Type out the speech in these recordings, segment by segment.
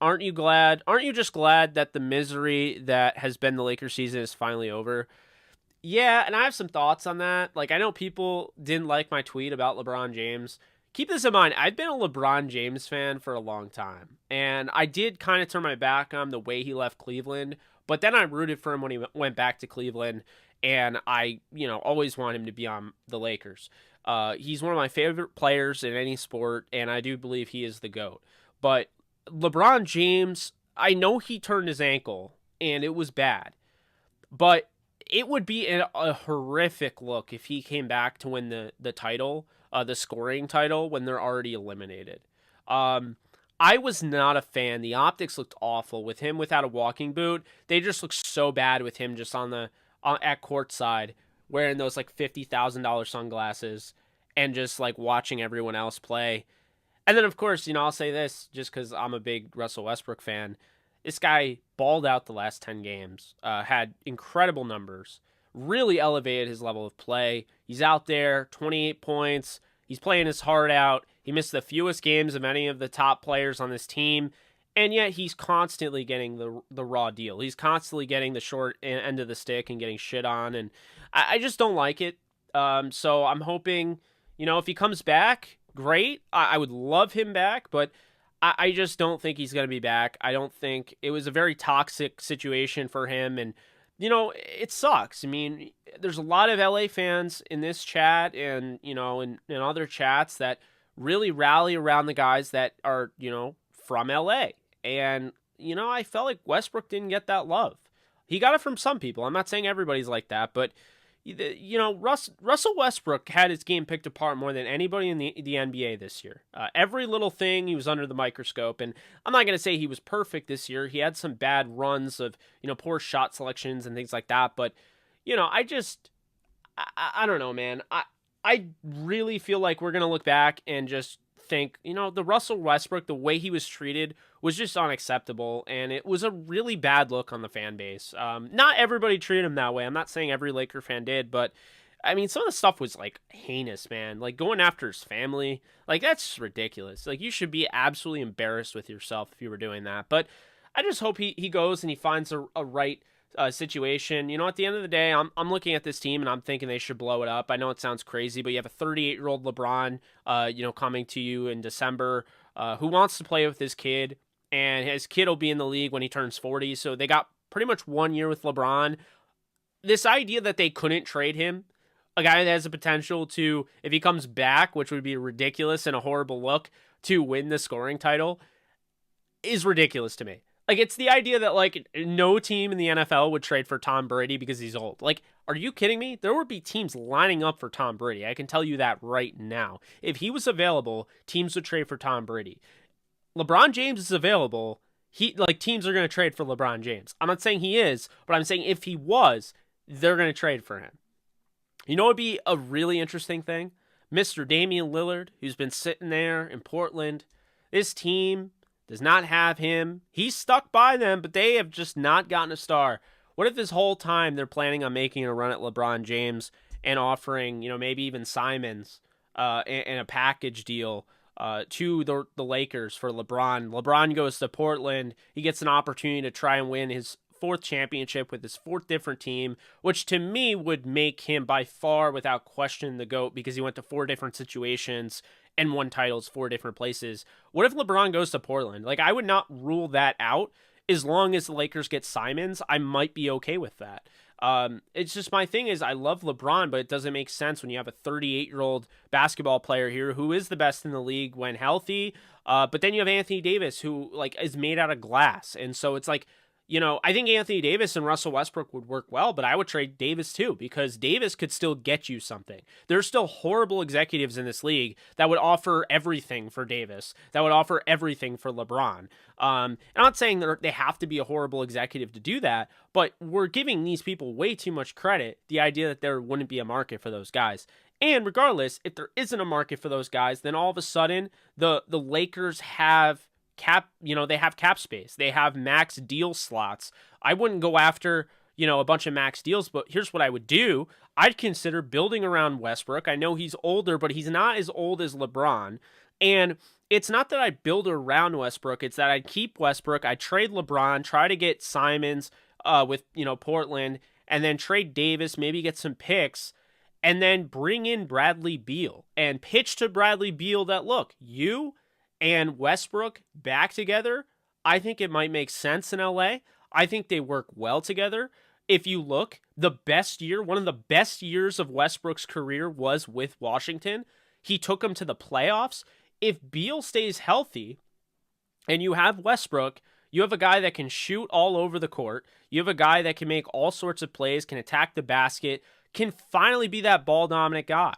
Aren't you glad? Aren't you just glad that the misery that has been the Lakers season is finally over? Yeah, and I have some thoughts on that. Like, I know people didn't like my tweet about LeBron James. Keep this in mind. I've been a LeBron James fan for a long time, and I did kind of turn my back on the way he left Cleveland, but then I rooted for him when he went back to Cleveland, and I, always want him to be on the Lakers. He's one of my favorite players in any sport, and I do believe he is the GOAT. But LeBron James, I know he turned his ankle, and it was bad, but it would be a horrific look if he came back to win the title, the scoring title, when they're already eliminated. I was not a fan. The optics looked awful with him without a walking boot. They just looked so bad with him just at courtside, wearing those like $50,000 sunglasses and just like watching everyone else play. And then of course, I'll say this just because I'm a big Russell Westbrook fan. This guy balled out the last 10 games, had incredible numbers, really elevated his level of play. He's out there, 28 points. He's playing his heart out. He missed the fewest games of any of the top players on this team, and yet he's constantly getting the raw deal. He's constantly getting the short end of the stick and getting shit on, and I just don't like it. So I'm hoping, if he comes back, great. I would love him back, but I just don't think he's going to be back. I don't think it was a very toxic situation for him. And, it sucks. I mean, there's a lot of LA fans in this chat and, in other chats that really rally around the guys that are, from LA. And, I felt like Westbrook didn't get that love. He got it from some people. I'm not saying everybody's like that, but Russell Westbrook had his game picked apart more than anybody in the NBA this year. Every little thing, he was under the microscope, and I'm not going to say he was perfect this year. He had some bad runs of, poor shot selections and things like that, but, I don't know, man. I really feel like we're going to look back and just think, the Russell Westbrook, the way he was treated was just unacceptable, and it was a really bad look on the fan base. Not everybody treated him that way. I'm not saying every Laker fan did, but I mean, some of the stuff was like heinous, man. Like going after his family, like that's just ridiculous. Like you should be absolutely embarrassed with yourself if you were doing that. But I just hope he goes and he finds a right situation. At the end of the day, I'm looking at this team and I'm thinking they should blow it up. I know it sounds crazy, but you have a 38-year-old LeBron, coming to you in December, who wants to play with his kid, and his kid will be in the league when he turns 40. So they got pretty much 1 year with LeBron. This idea that they couldn't trade him, a guy that has the potential to, if he comes back, which would be ridiculous and a horrible look, to win the scoring title, is ridiculous to me. Like, it's the idea that, like, no team in the NFL would trade for Tom Brady because he's old. Like, are you kidding me? There would be teams lining up for Tom Brady. I can tell you that right now. If he was available, teams would trade for Tom Brady. LeBron James is available. Teams are going to trade for LeBron James. I'm not saying he is, but I'm saying if he was, they're going to trade for him. What would be a really interesting thing? Mr. Damian Lillard, who's been sitting there in Portland. This team does not have him. He's stuck by them, but they have just not gotten a star. What if this whole time they're planning on making a run at LeBron James and offering, maybe even Simons in a package deal to the Lakers for LeBron? LeBron goes to Portland. He gets an opportunity to try and win his fourth championship with his fourth different team, which to me would make him by far, without question, the GOAT because he went to four different situations and won titles four different places. What if LeBron goes to Portland? Like, I would not rule that out. As long as the Lakers get Simons, I might be okay with that. It's just, my thing is, I love LeBron, but it doesn't make sense when you have a 38-year-old basketball player here who is the best in the league when healthy. But then you have Anthony Davis, who is made out of glass. And so it's like, I think Anthony Davis and Russell Westbrook would work well, but I would trade Davis too, because Davis could still get you something. There's still horrible executives in this league that would offer everything for Davis, that would offer everything for LeBron. I'm not saying that they have to be a horrible executive to do that, but we're giving these people way too much credit, the idea that there wouldn't be a market for those guys. And regardless, if there isn't a market for those guys, then all of a sudden the Lakers have they have cap space. They have max deal slots. I wouldn't go after, a bunch of max deals, but here's what I would do. I'd consider building around Westbrook. I know he's older, but he's not as old as LeBron. And it's not that I build around Westbrook. It's that I keep Westbrook. I trade LeBron, try to get Simons with, Portland, and then trade Davis, maybe get some picks, and then bring in Bradley Beal and pitch to Bradley Beal that, look, you and Westbrook back together, I think it might make sense in LA. I think they work well together. If you look, one of the best years of Westbrook's career was with Washington. He took them to the playoffs. If Beal stays healthy and you have Westbrook, you have a guy that can shoot all over the court. You have a guy that can make all sorts of plays, can attack the basket, can finally be that ball dominant guy.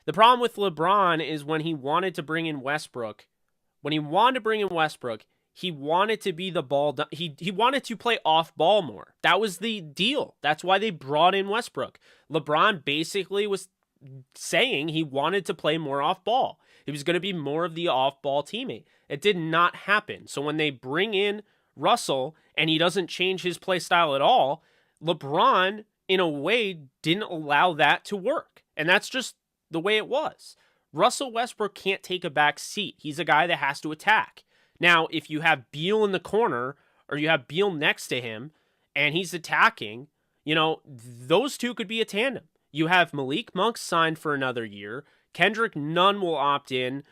The problem with LeBron is when he wanted to bring in Westbrook, he wanted to be the ball. He wanted to play off ball more. That was the deal. That's why they brought in Westbrook. LeBron basically was saying he wanted to play more off ball. He was going to be more of the off ball teammate. It did not happen. So when they bring in Russell and he doesn't change his play style at all, LeBron, in a way, didn't allow that to work. And that's just the way it was. Russell Westbrook can't take a back seat. He's a guy that has to attack. Now, if you have Beal in the corner or you have Beal next to him and he's attacking, those two could be a tandem. You have Malik Monk signed for another year. Kendrick Nunn will opt in.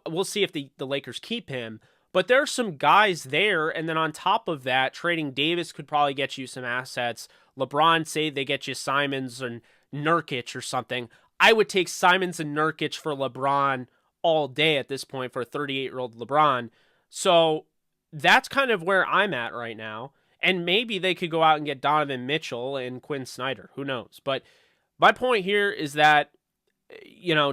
We'll see if the Lakers keep him. But there are some guys there, and then on top of that, trading Davis could probably get you some assets. LeBron, say they get you Simons and Nurkic or something. I would take Simons and Nurkic for LeBron all day at this point for a 38-year-old LeBron. So that's kind of where I'm at right now. And maybe they could go out and get Donovan Mitchell and Quinn Snyder. Who knows? But my point here is that,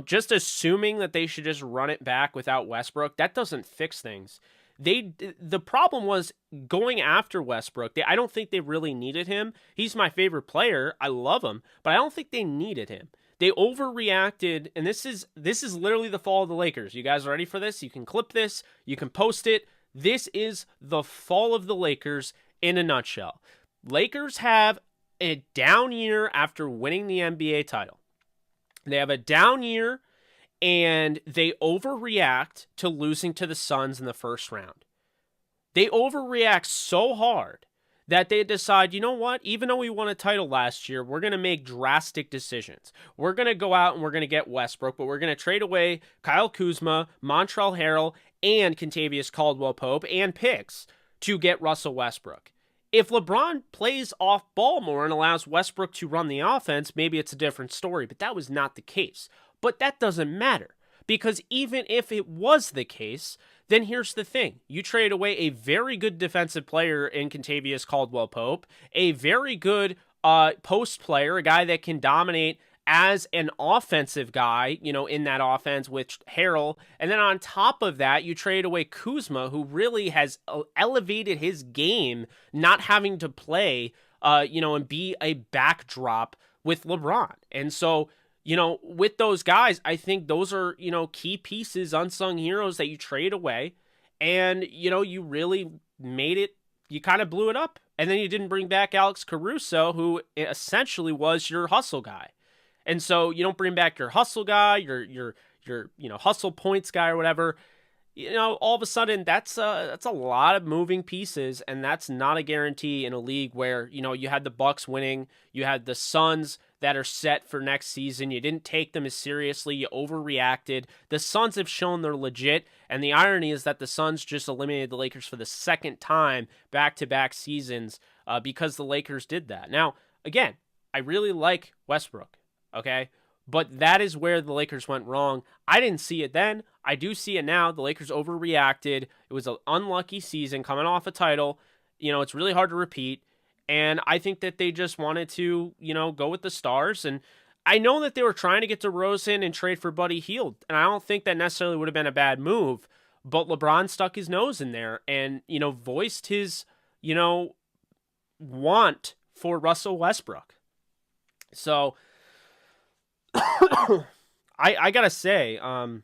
just assuming that they should just run it back without Westbrook, that doesn't fix things. The problem was going after Westbrook. I don't think they really needed him. He's my favorite player. I love him, but I don't think they needed him. They overreacted, and this is literally the fall of the Lakers. You guys ready for this? You can clip this. You can post it. This is the fall of the Lakers in a nutshell. Lakers have a down year after winning the NBA title. They have a down year, and they overreact to losing to the Suns in the first round. They overreact so hard that they decide, you know what, even though we won a title last year, we're going to make drastic decisions. We're going to go out and we're going to get Westbrook, but we're going to trade away Kyle Kuzma, Montrezl Harrell, and Kentavious Caldwell-Pope, and picks to get Russell Westbrook. If LeBron plays off ball more and allows Westbrook to run the offense, maybe it's a different story, but that was not the case. But that doesn't matter, because even if it was the case, then here's the thing. You trade away a very good defensive player in Kentavious Caldwell-Pope, a very good post player, a guy that can dominate as an offensive guy, in that offense with Harrell. And then on top of that, you trade away Kuzma, who really has elevated his game, not having to play, and be a backdrop with LeBron. And so, with those guys, I think those are, key pieces, unsung heroes that you trade away. And, you really made it, you kind of blew it up. And then you didn't bring back Alex Caruso, who essentially was your hustle guy. And so you don't bring back your hustle guy, your hustle points guy or whatever. All of a sudden that's a lot of moving pieces, and that's not a guarantee in a league where, you had the Bucks winning, you had the Suns that are set for next season. You didn't take them as seriously. You overreacted. The Suns have shown they're legit, and the irony is that the Suns just eliminated the Lakers for the second time back-to-back seasons because the Lakers did that. Now, again, I really like Westbrook. Okay, but that is where the Lakers went wrong. I didn't see it then. I do see it now. The Lakers overreacted. It was an unlucky season coming off a title. It's really hard to repeat. And I think that they just wanted to, go with the stars. And I know that they were trying to get DeRozan and trade for Buddy Hield. And I don't think that necessarily would have been a bad move. But LeBron stuck his nose in there and, voiced his, want for Russell Westbrook. So I gotta say, I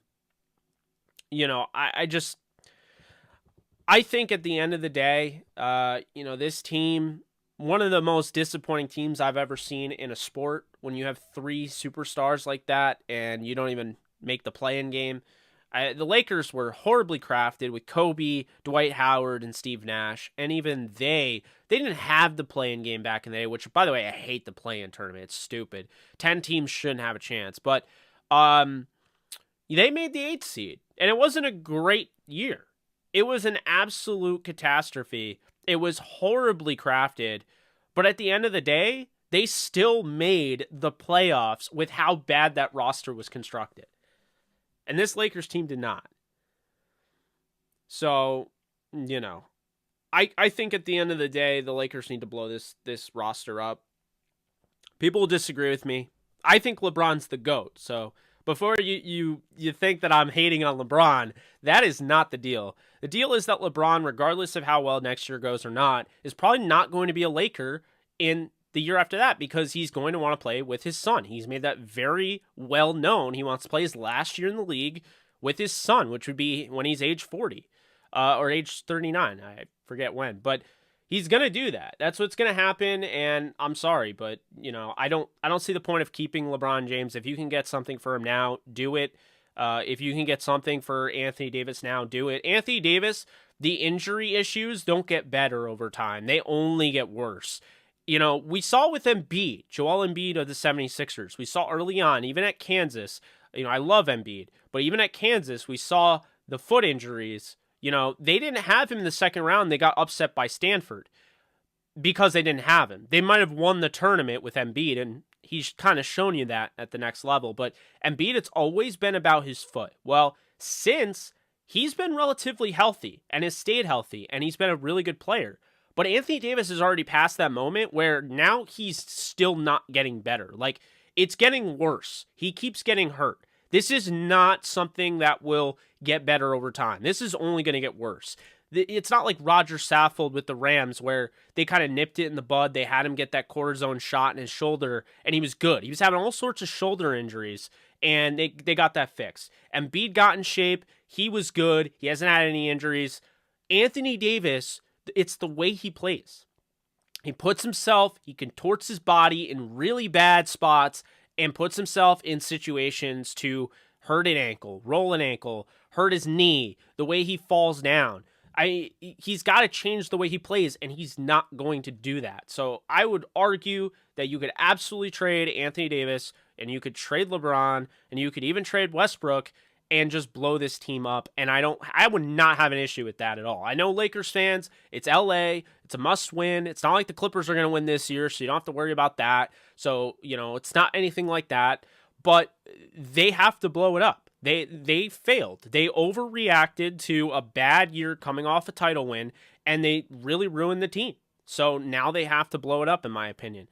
think at the end of the day, this team, one of the most disappointing teams I've ever seen in a sport, when you have three superstars like that and you don't even make the play-in game. The Lakers were horribly crafted with Kobe, Dwight Howard, and Steve Nash, and even they didn't have the play-in game back in the day, which, by the way, I hate the play-in tournament. It's stupid. 10 teams shouldn't have a chance, but they made the 8th seed, and it wasn't a great year. It was an absolute catastrophe. It was horribly crafted, but at the end of the day, they still made the playoffs with how bad that roster was constructed. And this Lakers team did not. So, I think at the end of the day, the Lakers need to blow this roster up. People will disagree with me. I think LeBron's the GOAT. So before you think that I'm hating on LeBron, that is not the deal. The deal is that LeBron, regardless of how well next year goes or not, is probably not going to be a Laker in the year after that because he's going to want to play with his son. He's made that very well known. He wants to play his last year in the league with his son, which would be when he's age 40 or age 39. I forget when, but he's going to do that. That's what's going to happen. And I'm sorry, but I don't see the point of keeping LeBron James. If you can get something for him now, do it. If you can get something for Anthony Davis now, do it. Anthony Davis, the injury issues don't get better over time. They only get worse. We saw with Embiid, Joel Embiid of the 76ers. We saw early on, even at Kansas, I love Embiid, but even at Kansas, we saw the foot injuries. They didn't have him in the second round. They got upset by Stanford because they didn't have him. They might have won the tournament with Embiid, and he's kind of shown you that at the next level. But Embiid, it's always been about his foot. Well, since he's been relatively healthy and has stayed healthy, and he's been a really good player. But Anthony Davis is already past that moment where now he's still not getting better. Like, it's getting worse. He keeps getting hurt. This is not something that will get better over time. This is only going to get worse. It's not like Roger Saffold with the Rams where they kind of nipped it in the bud. They had him get that cortisone shot in his shoulder, and he was good. He was having all sorts of shoulder injuries, and they got that fixed. Embiid got in shape. He was good. He hasn't had any injuries. Anthony Davis, it's the way he plays. He puts himself, he contorts his body in really bad spots and puts himself in situations to hurt an ankle, roll an ankle, hurt his knee, the way he falls down. He's got to change the way he plays, and he's not going to do that. So I would argue that you could absolutely trade Anthony Davis, and you could trade LeBron, and you could even trade Westbrook, and just blow this team up. And I would not have an issue with that at all. I know Lakers fans, it's LA, it's a must win. It's not like the Clippers are going to win this year, so you don't have to worry about that. So, it's not anything like that, but they have to blow it up. They failed. They overreacted to a bad year coming off a title win, and they really ruined the team. So now they have to blow it up, in my opinion.